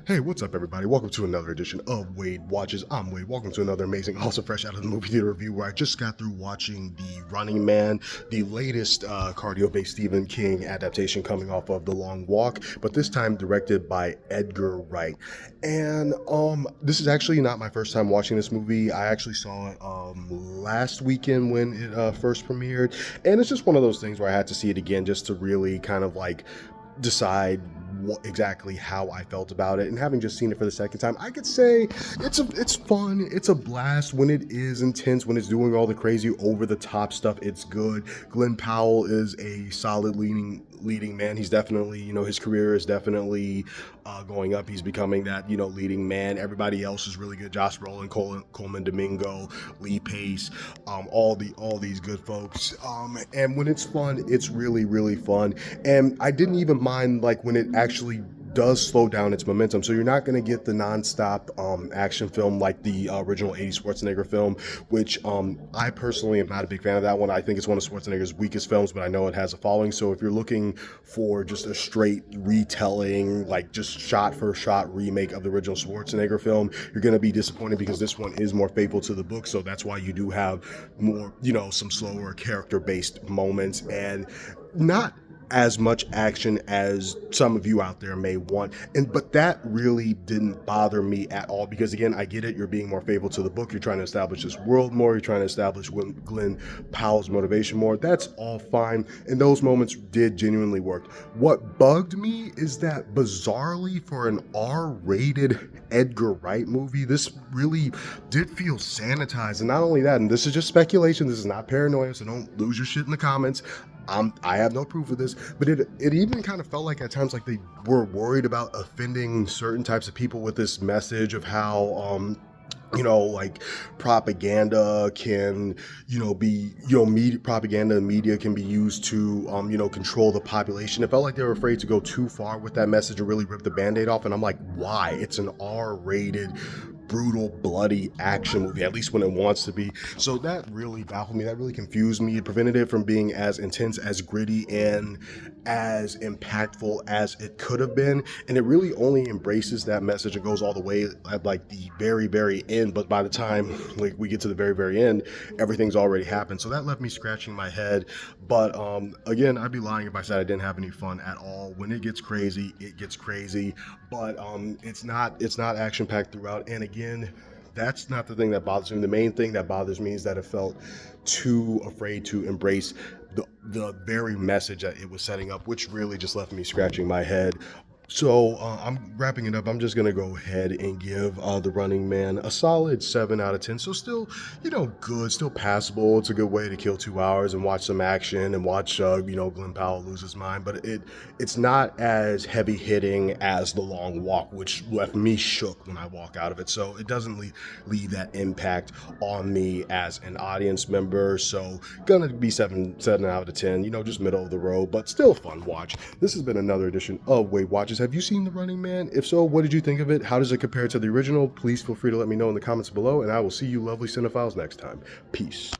Hey, what's up, everybody? Welcome to another edition of Wade Watches. I'm Wade. Welcome to another amazing, also fresh out of the movie theater review where I just got through watching The Running Man, the latest cardio-based Stephen King adaptation coming off of The Long Walk, but this time directed by Edgar Wright. And this is actually not my first time watching this movie. I actually saw it last weekend when it first premiered, and it's just one of those things where I had to see it again just to really kind of like decide exactly how I felt about it. And having just seen it for the second time, I could say it's fun, it's a blast when it is intense, when it's doing all the crazy over the top stuff. It's good. Glenn Powell is a solid leading man. He's definitely, his career is definitely going up. He's becoming that, leading man. Everybody else is really good. Josh Brolin, Coleman Domingo, Lee Pace, all these good folks. And when it's fun, it's really, really fun. And I didn't even mind like when it actually does slow down its momentum. So you're not going to get the nonstop action film like the original 80s Schwarzenegger film, which I personally am not a big fan of that one. I think it's one of Schwarzenegger's weakest films, but I know it has a following. So if you're looking for just a straight retelling, like just shot for shot remake of the original Schwarzenegger film, you're going to be disappointed because this one is more faithful to the book. So that's why you do have more, some slower character based moments and not as much action as some of you out there may want, but that really didn't bother me at all, because again, I get it, you're being more faithful to the book, you're trying to establish this world more, you're trying to establish Glenn Powell's motivation more. That's all fine, and those moments did genuinely work. What bugged me is that bizarrely, for an R-rated Edgar Wright movie, this really did feel sanitized. And not only that, and this is just speculation, this is not paranoia, so don't lose your shit in the comments, I have no proof of this, but it even kind of felt like at times like they were worried about offending certain types of people with this message of how like propaganda can, propaganda and media can be used to, control the population. It felt like they were afraid to go too far with that message and really rip the Band-Aid off. And I'm like, why? It's an R-rated, brutal, bloody action movie, at least when it wants to be. So that really baffled me. That really confused me. It prevented it from being as intense, as gritty, and as impactful as it could have been. And it really only embraces that message and goes all the way at like the very, very end. But by the time like we get to the very, very end, everything's already happened. So that left me scratching my head. But again, I'd be lying if I said I didn't have any fun at all. When it gets crazy, it gets crazy. But it's not action packed throughout. And again, that's not the thing that bothers me. The main thing that bothers me is that it felt too afraid to embrace the very message that it was setting up, which really just left me scratching my head. So I'm wrapping it up. I'm just going to go ahead and give The Running Man a solid 7 out of 10. So still, good, still passable. It's a good way to kill 2 hours and watch some action and watch, Glenn Powell lose his mind. But it's not as heavy hitting as The Long Walk, which left me shook when I walk out of it. So it doesn't leave that impact on me as an audience member. So gonna be 7 out of 10, just middle of the road, but still a fun watch. This has been another edition of Wade Watches. Have you seen The Running Man? If so, what did you think of it? How does it compare to the original? Please feel free to let me know in the comments below, and I will see you lovely cinephiles next time. Peace.